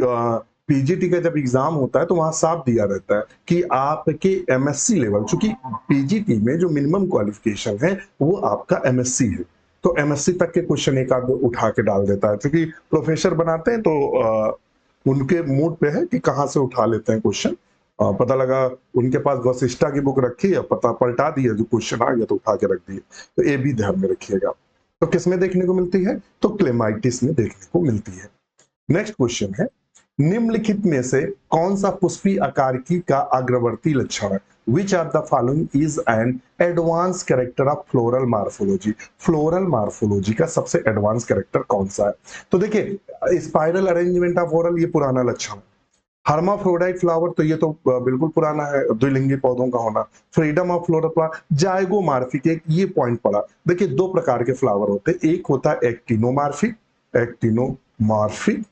पीजीटी का जब एग्जाम होता है तो वहां साफ दिया रहता है कि आपके एमएससी लेवल, चूंकि पीजीटी में जो मिनिमम क्वालिफिकेशन है वो आपका एमएससी है, तो एमएससी तक के क्वेश्चन एक आध उठा के डाल देता है। क्योंकि प्रोफेसर बनाते हैं तो उनके मूड पे है कि कहाँ से उठा लेते हैं क्वेश्चन। पता लगा उनके पास वशिष्ठा की बुक रखी है, पता पलटा दिया, जो क्वेश्चन आ गया तो उठा के रख दिए। तो ये भी ध्यान में रखिएगा। तो किस में देखने को मिलती है? तो क्लेमाइटिस में देखने को मिलती है। नेक्स्ट क्वेश्चन है, निम्नलिखित में से कौन सा पुष्पी आकारिकी का अग्रवर्ती लक्षण है? Which of the following is an advance character of floral morphology? Floral morphology का सबसे एडवांस कैरेक्टर कौन सा है? तो देखिए, स्पाइरल अरेंजमेंट ऑफ फ्लोरल ये पुराना लक्षण है। हर्माफ्रोडाइट फ्लावर तो ये तो बिल्कुल पुराना है, द्विलिंगी पौधों का होना। Freedom of floral flower, zygomorphic, एक ये पॉइंट पड़ा। देखिए दो प्रकार के फ्लावर होते हैं, एक होता है एक्टिनोमॉर्फिक, एक्टिनोमॉर्फिक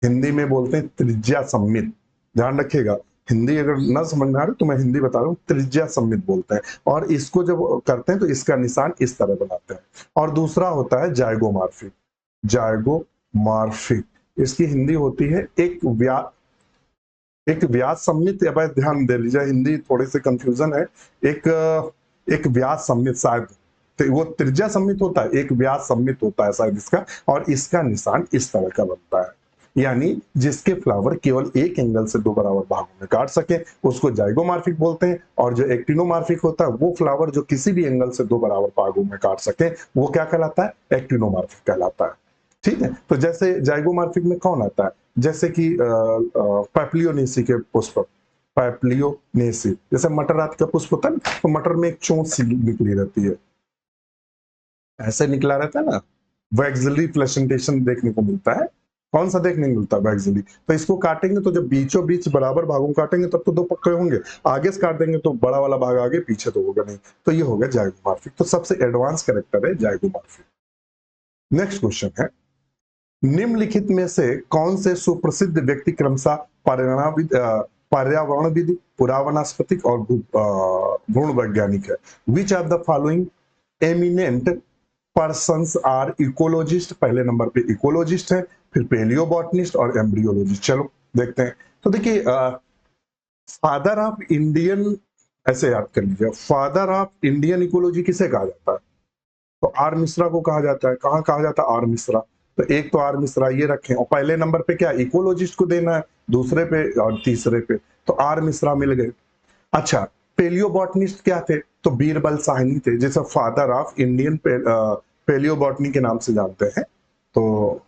हिंदी में बोलते हैं त्रिज्या सम्मित। ध्यान रखिएगा, हिंदी अगर ना समझ में आ रही तो मैं हिंदी बता रहा हूँ, त्रिज्या सम्मित बोलते हैं। और इसको जब करते हैं तो इसका निशान इस तरह बनाते हैं। और दूसरा होता है जाइगोमॉर्फिक, जाइगोमॉर्फिक इसकी हिंदी होती है एक व्यास सम्मित। या ध्यान दे लीजिए, हिंदी थोड़ी सी कंफ्यूजन है। एक एक व्यास सममित शायद, तो वो त्रिज्या सममित होता है, एक व्यास सममित होता है शायद इसका, और इसका निशान इस तरह का बनता है, यानी जिसके फ्लावर केवल एक एंगल से दो बराबर भागों में काट सके उसको जाइगोमॉर्फिक बोलते हैं, और जो एक्टिनोमॉर्फिक होता है वो फ्लावर जो किसी भी एंगल से दो बराबर भागों में काट सके वो क्या कहलाता है, एक्टिनोमॉर्फिक कहलाता है। ठीक है, तो जैसे जाइगोमॉर्फिक में कौन आता है, जैसे कि पैप्लियोनेसी के पुष्प, पैप्लियोनेसी, जैसे मटर आदि का पुष्प होता है ना, तो मटर में एक चोंच सी निकली रहती है, ऐसे निकला रहता है ना, वैक्सिलरी प्लेसेंटेशन देखने को मिलता है। कौन सा देखने को मिलता है, वैक्सिलरी। तो इसको काटेंगे तो जब बीचों बीच बराबर भागों काटेंगे तब तो दो पक्के होंगे, आगे से काट देंगे तो बड़ा वाला भाग आगे पीछे तो होगा नहीं, तो ये हो गया जाइगोमॉर्फिक। तो सबसे एडवांस कैरेक्टर है जाइगोमॉर्फिक। नेक्स्ट क्वेश्चन है, निम्नलिखित में से कौन से सुप्रसिद्ध व्यक्ति क्रमशः पर्यावरणविद, पुरावनस्पतिक और भ्रूण वैज्ञानिक है। Which are the following eminent persons are ecologist, पहले नंबर पे इकोलॉजिस्ट है, फिर पेलियोबॉटनिस्ट और एम्ब्रियोलॉजिस्ट। चलो देखते हैं। तो देखिए फादर ऑफ इंडियन, ऐसे याद कर लीजिए, फादर ऑफ इंडियन इकोलॉजी किसे कहा जाता है, तो आर मिश्रा को कहा जाता है। कहाँ कहा जाता है, आर मिश्रा। तो एक तो आर मिश्रा ये रखें, और पहले नंबर पे क्या इकोलॉजिस्ट को देना है, दूसरे पे और तीसरे पे, तो आर मिश्रा मिल गए। अच्छा, पेलियोबॉटनिस्ट क्या थे, तो बीरबल साहनी थे, जैसे फादर ऑफ इंडियन पेलियोबॉटनी के नाम से जानते हैं। तो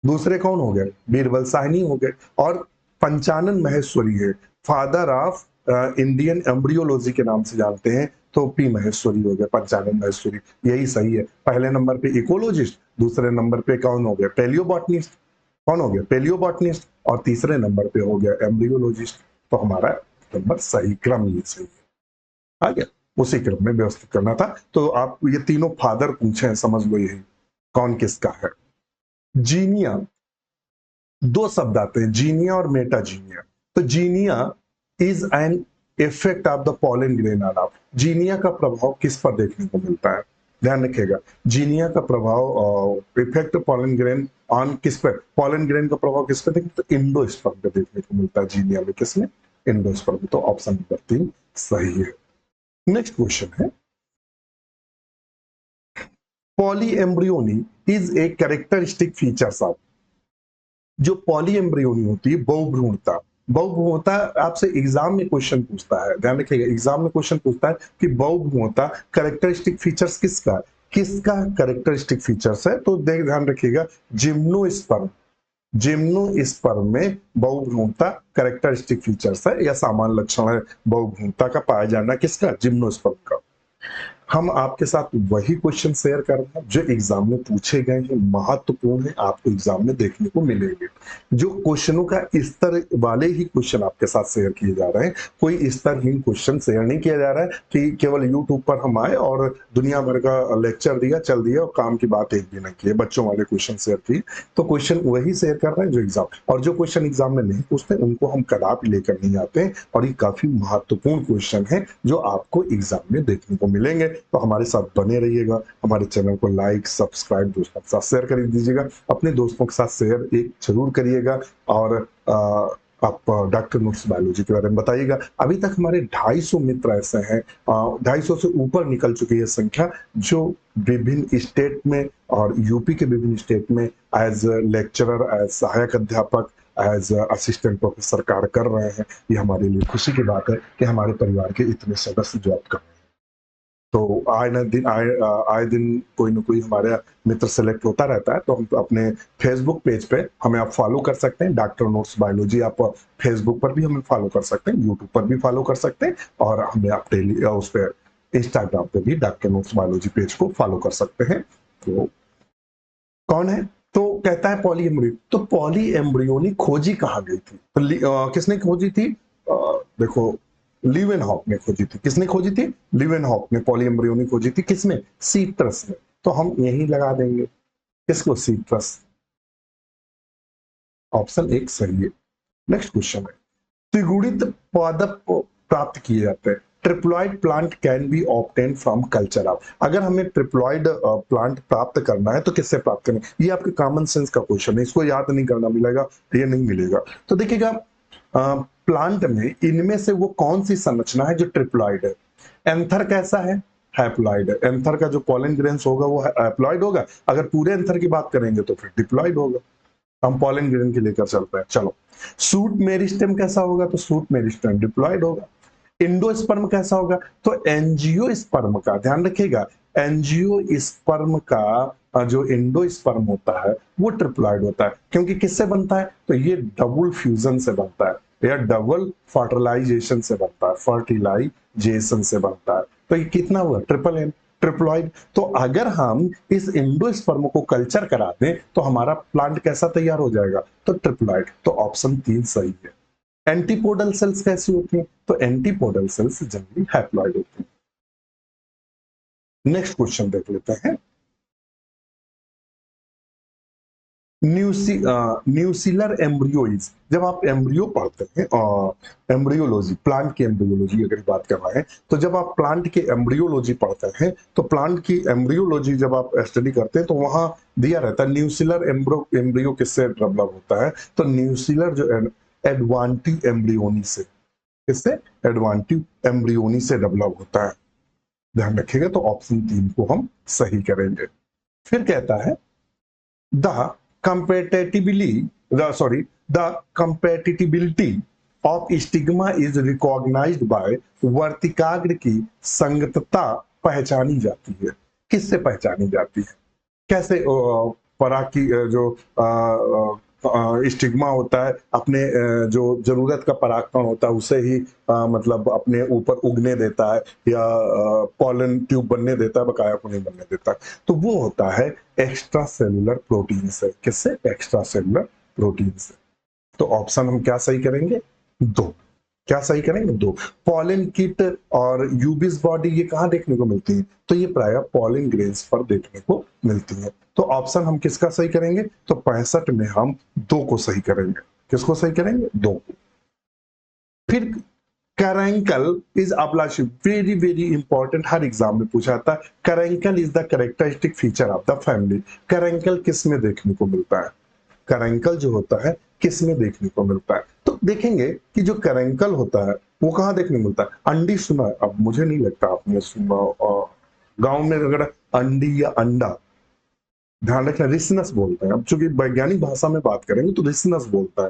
दूसरे कौन हो गए, बीरबल साहनी हो गए। और पंचानन महेश्वरी है, फादर ऑफ इंडियन एम्ब्रियोलॉजी के नाम से जानते हैं, तो पी महेश्वरी हो गए, पंचानन महेश्वरी, यही सही है। पहले नंबर पे इकोलॉजिस्ट, दूसरे नंबर पे कौन हो गया, पेलियोबॉटनिस्ट, कौन हो गया पेलियोबॉटनिस्ट, और तीसरे नंबर पे हो गया एम्ब्रियोलॉजिस्ट। तो हमारा नंबर सही क्रम ये सही है, आ गया, उसी क्रम में व्यवस्थित करना था। तो आप ये तीनों फादर पूछे हैं, समझ लो यही कौन किसका है। जीनिया, दो शब्द आते हैं, जीनिया और मेटाजीनिया। तो xenia is an effect of the pollen grain on, xenia का प्रभाव किस पर देखने को मिलता है, ध्यान रखिएगा। जीनिया का प्रभाव इफेक्ट पॉलन ग्रेन ऑन किस पर, पॉलन ग्रेन का प्रभाव किस पर देखते, तो इंडोस्पर्म पे देखने को मिलता है जीनिया में, किसमें, इंडोस्पर्म। तो ऑप्शन नंबर 3 सही है। नेक्स्ट क्वेश्चन है, poly embryony is a characteristic features of, जो पॉली एम्ब्रियोनी होती है, बहुभ्रूणता, बहुभ्रूणता आपसे एग्जाम में क्वेश्चन पूछता है, ध्यान रखिएगा, एग्जाम में क्वेश्चन पूछता है कि बहुभ्रूणता कैरेक्टरिस्टिक फीचर्स किसका, किसका कैरेक्टरिस्टिक फीचर्स है, तो देख ध्यान रखिएगा, जिम्नोस्पर्म, जिम्नोस्पर्म में बहुभ्रूणता कैरेक्टरिस्टिक फीचर्स है या सामान्य लक्षण है बहुभ्रूणता का पाया जाना, किसका, जिम्नोस्पर्म का। हम आपके साथ वही क्वेश्चन शेयर कर रहे हैं जो एग्जाम में पूछे गए हैं, महत्वपूर्ण है, आपको एग्जाम में देखने को मिलेंगे। जो क्वेश्चनों का स्तर वाले ही क्वेश्चन आपके साथ शेयर किए जा रहे हैं, कोई स्तरहीन क्वेश्चन शेयर नहीं किया जा रहा है कि केवल यूट्यूब पर हम आए और दुनिया भर का लेक्चर दिया, चल दिया और काम की बात एक भी नहीं की, बच्चों वाले क्वेश्चन शेयर किए। तो क्वेश्चन वही शेयर कर रहे हैं जो एग्जाम, और जो क्वेश्चन एग्जाम में नहीं पूछते उनको हम कदापि लेकर नहीं आते हैं, और ये काफी महत्वपूर्ण क्वेश्चन है जो आपको एग्जाम में देखने को मिलेंगे। तो हमारे साथ बने रहिएगा, हमारे चैनल को लाइक सब्सक्राइब दोस्तों के साथ शेयर कर दीजिएगा, अपने दोस्तों के साथ शेयर एक जरूर करिएगा, और आप डॉक्टर नोट्स बायोलॉजी के बारे में बताइएगा। अभी तक हमारे 250 मित्र ऐसे हैं, 250 से ऊपर निकल चुकी है संख्या, जो विभिन्न स्टेट में और यूपी के विभिन्न स्टेट में एज लेक्चरर, एज सहायक अध्यापक, एज असिस्टेंट प्रोफेसर कार्य कर रहे हैं। ये हमारे लिए खुशी की बात है कि हमारे परिवार के इतने सदस्य जॉब कर रहे हैं। तो आए दिन कोई ना कोई हमारे मित्र सेलेक्ट होता रहता है। तो हम अपने फेसबुक पेज पे हमें आप फॉलो कर सकते हैं, डॉक्टर नोट्स बायोलॉजी। आप फेसबुक पर भी हमें फॉलो कर सकते हैं, यूट्यूब पर भी फॉलो कर सकते हैं, और हमें आप डेली उस पर इंस्टाग्राम पे भी डॉक्टर नोट्स बायोलॉजी पेज को फॉलो कर सकते हैं। तो कौन है, तो कहता है पॉली एम्ब्रियो। तो पॉली एम्ब्रियोनी खोजी कहाँ गई थी, तो किसने खोजी थी, देखो लीवेनहॉक ने खोजी थी। किसने खोजी थी, लीवेनहॉक ने पॉली एम्ब्रियोनी खोजी थी, किसमें, सीट्रस में। तो हम यही लगा देंगे किसको, सीट्रस, ऑप्शन 1 सही है। नेक्स्ट क्वेश्चन है, त्रिगुणित पादप प्राप्त किए जाते हैं, triploid plant can be obtain from culture of. अगर हमें ट्रिप्लॉइड प्लांट प्राप्त करना है तो किससे प्राप्त करें, ये आपके कॉमन सेंस का क्वेश्चन है, इसको याद नहीं करना मिलेगा, ये नहीं मिलेगा। तो देखिएगा प्लांट में इनमें से वो कौन सी संरचना है जो ट्रिप्लॉइड है, एंथर कैसा है? हैप्लॉइड है। एंथर का जो पॉलन ग्रेन्स होगा वो हैप्लॉइड होगा। अगर पूरे एंथर की बात करेंगे तो फिर डिप्लॉइड होगा। हम पॉलन ग्रेन के लेकर चलते हैं। चलो, सूट मेरिस्टेम कैसा होगा? तो सूट मेरिस्टेम डिप्लॉइड होगा। इंडोस्पर्म कैसा होगा? तो एंजियोस्पर्म का ध्यान रखिएगा, एंजियोस्पर्म का जो एंडोस्पर्म होता है वो ट्रिप्लॉइड होता है। क्योंकि किससे बनता है? तो ये डबल फ्यूजन से बनता है या डबल फर्टिलाइजेशन से बनता है, फर्टिलाइजेशन से बनता है। तो ये कितना हुआ? Triple N, triploid. तो अगर हम इस एंडोस्पर्म को कल्चर करा दें तो हमारा प्लांट कैसा तैयार हो जाएगा? तो ट्रिप्लॉइड। तो ऑप्शन 3 सही है। एंटीपोडल सेल्स कैसी होती हैं? तो एंटीपोडल सेल्स जनरली हैप्लॉइड होती हैं। नेक्स्ट क्वेश्चन देख लेते हैं। न्यूसिलर एम्ब्रियोइज, जब आप एम्ब्रियो पढ़ते हैं, एम्ब्रियोलॉजी, प्लांट की एम्ब्रियोलॉजी अगर बात कर रहे हैं, तो जब आप प्लांट की एम्ब्रियोलॉजी पढ़ते हैं तो प्लांट की एम्ब्रियोलॉजी जब आप स्टडी करते हैं तो वहां दिया रहता है न्यूसिलर एम्ब्रियो किससे डेवलप होता है? तो न्यूसिलर जो एडवांटिव एम्ब्रियोनी से, किससे? एडवांटिव एम्ब्रियोनी से डेवलप होता है। ध्यान रखिएगा। तो ऑप्शन 3 को हम सही करेंगे। फिर कहता है the compatibility the compatibility of stigma is recognized by वर्तिकाग्र की संगतता पहचानी जाती है। किससे पहचानी जाती है? कैसे? पराग की जो स्टिग्मा होता है, अपने जो जरूरत का परागकण होता है उसे ही मतलब अपने ऊपर उगने देता है या पॉलन ट्यूब बनने देता है, बकाया को नहीं बनने देता। तो वो होता है एक्स्ट्रा सेलुलर प्रोटीन से। किससे? एक्स्ट्रा सेलुलर प्रोटीन से। तो ऑप्शन हम क्या सही करेंगे? 2। क्या सही करेंगे? 2। पॉलन किट और यूबिस बॉडी ये कहां देखने को मिलती है? तो ये प्राय पॉलन ग्रेन्स पर देखने को मिलती है। तो ऑप्शन हम किसका सही करेंगे? तो 65 में हम 2 को सही करेंगे। किसको सही करेंगे? 2 को। फिर कैरेंकल इज अब्लाशी, वेरी वेरी इंपॉर्टेंट, हर एग्जाम में पूछा जाता है। Caruncle is the characteristic feature of the family. Caruncle किस में देखने को मिलता है? कैरेंकल जो होता है किस में देखने को मिलता है? तो देखेंगे कि जो कैरेंकल होता है वो कहां देखने को मिलता है? अंडी सुना है? अब मुझे नहीं लगता आपने सुना। गांव में अगर अंडी या अंडा, ध्यान रखना रिसनस बोलते हैं। अब चूंकि वैज्ञानिक भाषा में बात करेंगे तो रिसनस बोलता है।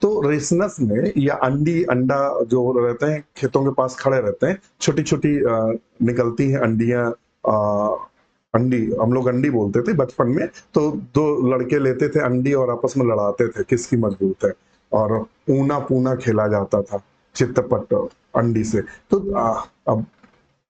तो रेसनस में या अंडी अंडा जो रहते हैं खेतों के पास खड़े रहते हैं, छोटी छोटी निकलती हैं अंडियां। अंडी, हम लोग अंडी बोलते थे बचपन में। तो 2 लड़के लेते थे अंडी और आपस में लड़ाते थे किसकी मजबूत है, और ऊना पूना खेला जाता था चित्तपट अंडी से। तो अब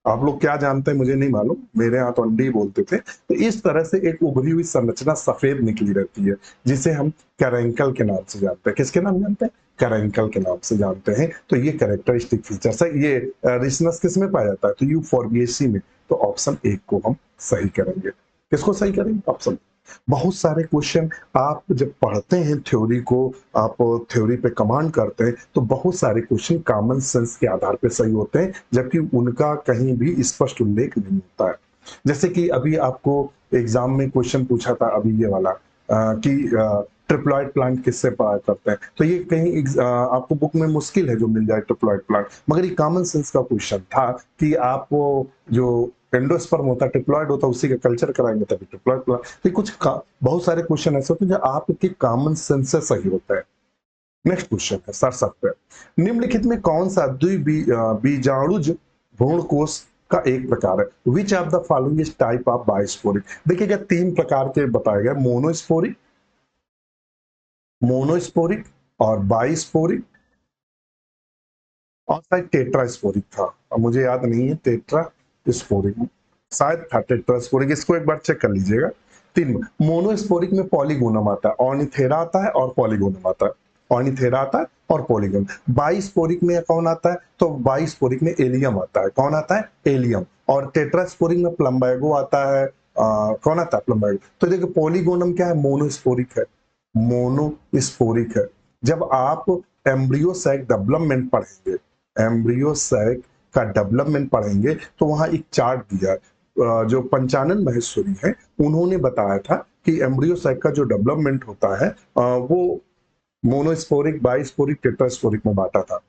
आप लोग क्या जानते हैं मुझे नहीं मालूम, मेरे यहाँ तो अंडी बोलते थे। तो इस तरह से एक उभरी हुई संरचना सफेद निकली रहती है जिसे हम कैरेंकल के नाम से जानते हैं। किसके नाम जानते हैं? कैरेंकल के नाम से जानते हैं। तो ये कैरेक्टरिस्टिक फीचर्स है। ये रिसनस किस में पाया जाता है? तो यूफोर्बिएसी में। तो ऑप्शन 1 को हम सही करेंगे। किसको सही करेंगे? ऑप्शन। बहुत सारे क्वेश्चन आप जब पढ़ते हैं थ्योरी को, आप थ्योरी पे कमांड करते हैं तो बहुत सारे क्वेश्चन कॉमन सेंस के आधार पे सही होते हैं, जबकि उनका कहीं भी स्पष्ट उल्लेख नहीं होता है। जैसे कि अभी आपको एग्जाम में क्वेश्चन पूछा था अभी ये वाला कि ट्रिप्लॉइड प्लांट किससे करते हैं, तो ये कहीं आपको बुक में मुश्किल है जो मिल जाए ट्रिप्लॉइड प्लांट, मगर ये कॉमन सेंस का क्वेश्चन था कि आप जो एंडोस्पर्म होता है ट्रिप्लॉइड होता है उसी का कल्चर कराएंगे तभी ट्रिप्लॉइड प्लांट। तो कुछ बहुत सारे क्वेश्चन ऐसे होते हैं जो आपके कॉमन सेंस से सही होता है। नेक्स्ट क्वेश्चन है 67 पे, निम्नलिखित में कौन सा बीजाणुज भ्रूणकोश का एक प्रकार है? Which of the following is type of bisporic? देखिएगा 3 प्रकार के बताए गए, मोनोस्पोरिक, मोनोस्पोरिक और बाइस्पोरिक और शायद टेट्रास्पोरिक था। अब मुझे याद नहीं है, टेट्रास्पोरिक शायद था, टेट्रास्पोरिक। इसको एक बार चेक कर लीजिएगा। 3 मोनोस्पोरिक में पॉलीगोनम आता है, ऑर्निथेरा आता है और पॉलीगोनम आता है। ऑर्निथेरा आता है और पॉलीगोनम। बाइस्पोरिक में कौन आता है? तो बाइस्पोरिक में एलियम आता है। कौन आता है? एलियम। और टेट्रास्पोरिक में प्लम्बागो आता है। कौन आता है? प्लम्बागो। तो देखिए पॉलीगोनम क्या है? मोनोस्पोरिक है, मोनोस्पोरिक है। जब आप एम्ब्रियो सैक डेवलपमेंट पढ़ेंगे, एम्ब्रियो सैक का डेवलपमेंट पढ़ेंगे तो वहां एक चार्ट दिया है। जो पंचानन महेश्वरी है उन्होंने बताया था कि एम्ब्रियो सैक का जो डेवलपमेंट होता है वो मोनोस्पोरिक, बाइस्पोरिक, टेट्रास्पोरिक में बांटा था।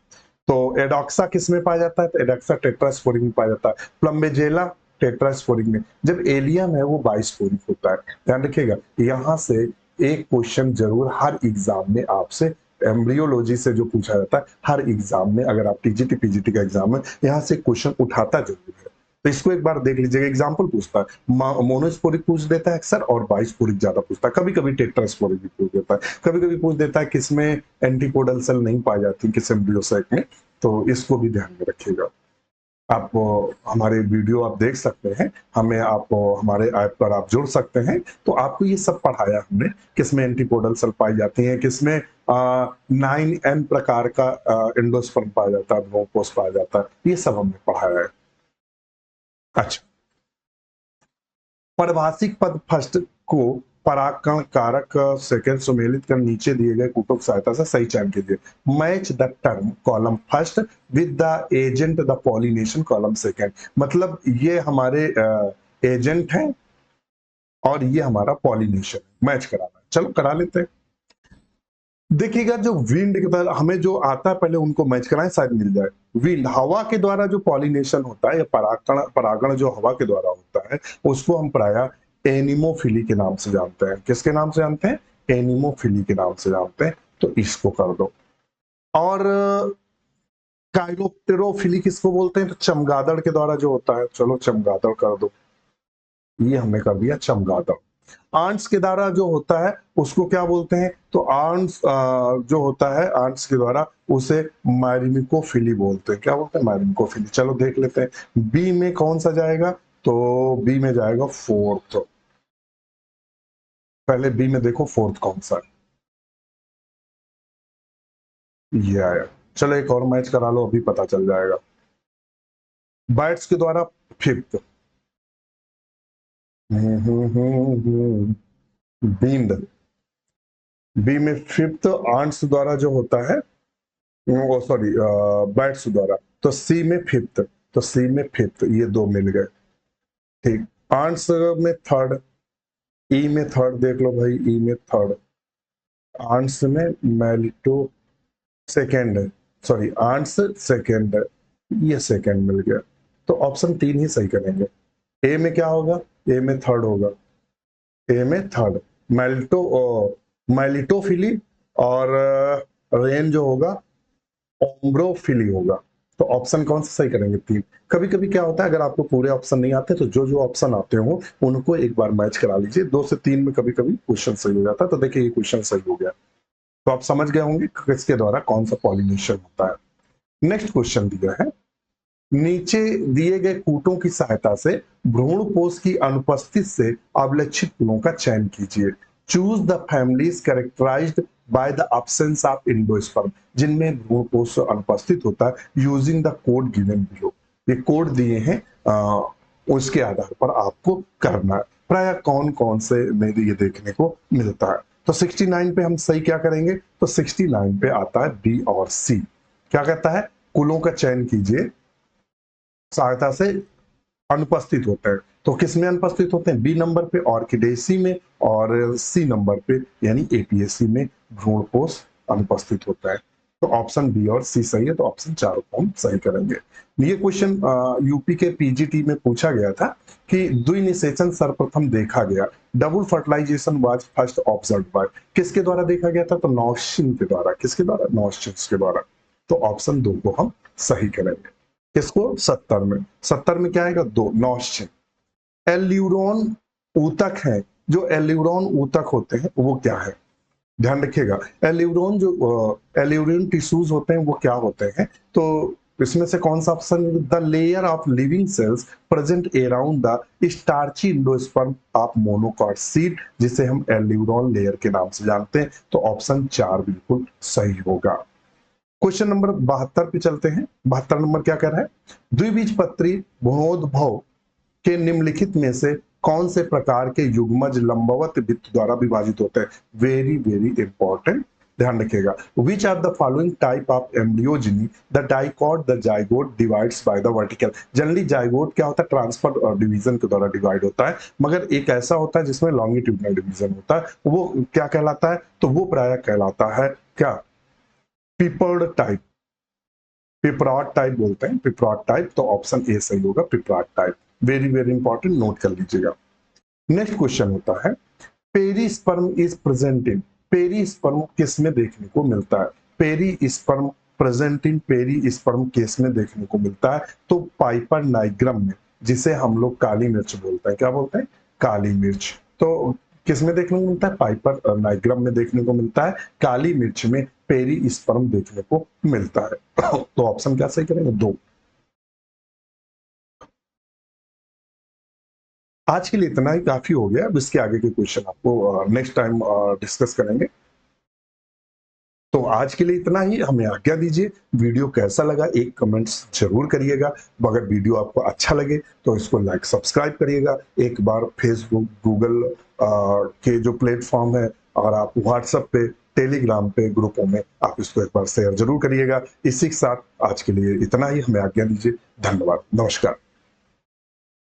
तो एडॉक्सा किस में पाया जाता है? तो एडॉक्सा टेट्रास्पोरिक में पाया जाता है। प्लम्बेजेला टेट्रास्पोरिक में। जब एलियम है वो बाइस्पोरिक होता है। ध्यान रखिएगा, यहाँ से एक क्वेश्चन जरूर हर एग्जाम में आपसे एम्ब्रियोलॉजी से जो पूछा जाता है, हर एग्जाम में, अगर आप टीजीटी पीजीटी का एग्जाम में, यहाँ से क्वेश्चन उठाता जरूर है। तो इसको एक बार देख लीजिएगा। एग्जाम्पल पूछता है, मोनोस्पोरिक पूछ देता है अक्सर, और बाइस्पोरिक ज्यादा पूछता है। कभी कभी टेट्रास्पोरिक भी पूछ देता है, कभी कभी पूछ देता है किसमें एंटीकोडल सेल नहीं पाई जाती, किस एम्ब्रियो साइट में। तो इसको भी ध्यान में रखिएगा। आप हमारे वीडियो आप देख सकते हैं, हमें आप हमारे ऐप पर आप जुड़ सकते हैं। तो आपको ये सब पढ़ाया हमने, किसमें एंटीपोडल सेल पाई जाती हैं, किसमें 9n प्रकार का एंडोस्पर्म पाया जाता है, ब्रोंकोस पाया जाता है, ये सब हमने पढ़ाया है। अच्छा, परिभाषिक पद फर्स्ट को परागकण कारक सेकंड सुमेलित कर नीचे दिए गए कूटों की सहायता से सही चयन कीजिए। Match the term column first with the agent the pollination column second. मतलब ये हमारे एजेंट हैं और ये हमारा पॉलिनेशन, मैच कराना है। चलो करा लेते हैं। देखिएगा, जो विंड के द्वारा हमें जो आता है पहले उनको मैच कराएं, शायद मिल जाए। विंड, हवा के द्वारा जो पॉलिनेशन होता है या परागण परागण जो हवा के द्वारा होता है, उसको हम प्रायः एनिमोफिली के नाम से जानते हैं। किसके नाम से जानते हैं? एनिमोफिली के नाम से जानते हैं। तो इसको कर दो। और काइरोप्टेरोफिली किसको बोलते हैं? तो चमगादड़ के द्वारा जो होता है। चलो चमगादड़ कर दो, ये हमने कर दिया चमगादड़। आंट्स के द्वारा जो होता है उसको क्या बोलते हैं? तो आंट्स जो होता है आंट्स के द्वारा, उसे मायरिमिकोफिली बोलते हैं। क्या बोलते हैं? मायरिमिकोफिली। चलो देख लेते हैं बी में कौन सा जाएगा। तो बी में जाएगा फोर्थ। पहले बी में देखो फोर्थ कौन सा है, ये आया। चलो एक और मैच करा लो, अभी पता चल जाएगा। बैट्स के द्वारा फिफ्थ, बींड। बी में फिफ्थ आंट्स द्वारा जो होता है, सॉरी, बैट्स द्वारा। तो सी में फिफ्थ, तो सी में फिफ्थ, ये दो मिल गए। ठीक। आंट्स में थर्ड, ई में थर्ड देख लो भाई, ई में थर्ड। आंट्स में मेलिटो सेकेंड है, सॉरी आंट्स सेकेंड है, ये सेकेंड मिल गया। तो ऑप्शन तीन ही सही करेंगे। ए में क्या होगा? ए में थर्ड होगा। ए में थर्ड मेल्टो मेलिटोफिली, और रेन जो होगा ओम्ब्रोफिली होगा। तो ऑप्शन कौन सा सही करेंगे? तीन। कभी कभी क्या होता है, अगर आपको पूरे ऑप्शन नहीं आते तो जो जो ऑप्शन आते हो उनको एक बार मैच करा लीजिए। दो से तीन में कभी कभी क्वेश्चन सही हो जाता है। तो देखिए ये क्वेश्चन सही हो गया। तो आप समझ गए होंगे किसके द्वारा कौन सा पॉलिनेशन होता है। नेक्स्ट क्वेश्चन दिया है, नीचे दिए गए कूटों की सहायता से भ्रूणपोष की अनुपस्थिति से अवलक्षित कुलों का चयन कीजिए। Choose the families characterised by the absence of endosperm, जिनमें भ्रूणपोष अनुपस्थित होता है, using the code given below. ये कोड दिए हैं, उसके आधार पर आपको करना है। प्राय कौन कौन से में ये देखने को मिलता है। तो 69 पे हम सही क्या करेंगे? तो 69 पे आता है बी और सी। क्या कहता है? कुलों का चयन कीजिए सहायता से अनुपस्थित होते हैं। तो किस में अनुपस्थित होते हैं? बी नंबर पे ऑर्किडेसी में, और सी नंबर पे यानी एपीएससी में भ्रूणपोष अनुपस्थित होता है। तो ऑप्शन बी और सी सही है। तो ऑप्शन चारों को हम सही करेंगे। ये क्वेश्चन यूपी के पीजीटी में पूछा गया था कि द्विनिषेचन सर्वप्रथम देखा गया, double fertilisation was first observed by, किसके द्वारा देखा गया था? तो नॉर्शिन के द्वारा। किसके द्वारा? नॉर्शिन के द्वारा। तो ऑप्शन दो को हम सही करेंगे। किसको? 70 में। 70 में क्या आएगा? दो, नॉस्चिन। एल्यूरोन ऊतक है। जो एल्यूरोन ऊतक होते हैं वो क्या है? ध्यान रखिएगा, एल्यूरोन जो एल्यूरिन टिश्यूज होते हैं वो क्या होते हैं? तो इसमें से कौन सा option? The layer of living cells present around the starchy endosperm of monocot seed, जिसे हम एल्यूरोन लेयर के नाम से जानते हैं। तो ऑप्शन चार बिल्कुल सही होगा। क्वेश्चन नंबर 72 पे चलते हैं। 72 नंबर क्या कह रहा है? द्विबीजपत्री भ्रूणोद्भव के निम्नलिखित में से कौन से प्रकार के युग्मज लंबवत भित्ति द्वारा विभाजित होते हैं? वेरी वेरी इंपॉर्टेंट, ध्यान रखिएगा। Which are the following type of embryogeny the dicot the zygote divides by the vertical. Generally zygote क्या होता है? ट्रांसफर और डिवीजन के द्वारा डिवाइड होता है, मगर एक ऐसा होता है जिसमें लॉन्गिट्यूडनल डिवीजन होता है, वो क्या कहलाता है? तो वो प्राय कहलाता है क्या? पीपर्ड टाइप। पिपराट टाइप बोलते हैं, पिपराट टाइप, तो ऑप्शन ए सही होगा, पिपराट type. Very very important, note कर लीजिएगा। नेक्स्ट क्वेश्चन होता है perisperm is present in, perisperm किस में देखने को मिलता है? पेरिस्पर्म प्रेजेंट इन, पेरिस्पर्म किस में देखने को मिलता है? तो पाइपर नाइग्रम में, जिसे हम लोग काली मिर्च बोलते हैं। क्या बोलते हैं? काली मिर्च। तो किस में देखने को मिलता है? पाइपर नाइग्रम में देखने को मिलता है। काली मिर्च में पेरिस्पर्म देखने को मिलता है। तो ऑप्शन क्या सही करेंगे? 2। आज के लिए इतना ही काफी हो गया। अब इसके आगे के क्वेश्चन आपको नेक्स्ट टाइम डिस्कस करेंगे। तो आज के लिए इतना ही, हमें आज्ञा दीजिए। वीडियो कैसा लगा एक कमेंट्स जरूर करिएगा। अगर वीडियो आपको अच्छा लगे तो इसको लाइक सब्सक्राइब करिएगा। एक बार फेसबुक, गूगल के जो प्लेटफॉर्म है, और आप व्हाट्सएप पे, टेलीग्राम पे ग्रुपों में आप इसको एक बार शेयर जरूर करिएगा। इसी के साथ आज के लिए इतना ही, हमें आज्ञा दीजिए। धन्यवाद, नमस्कार।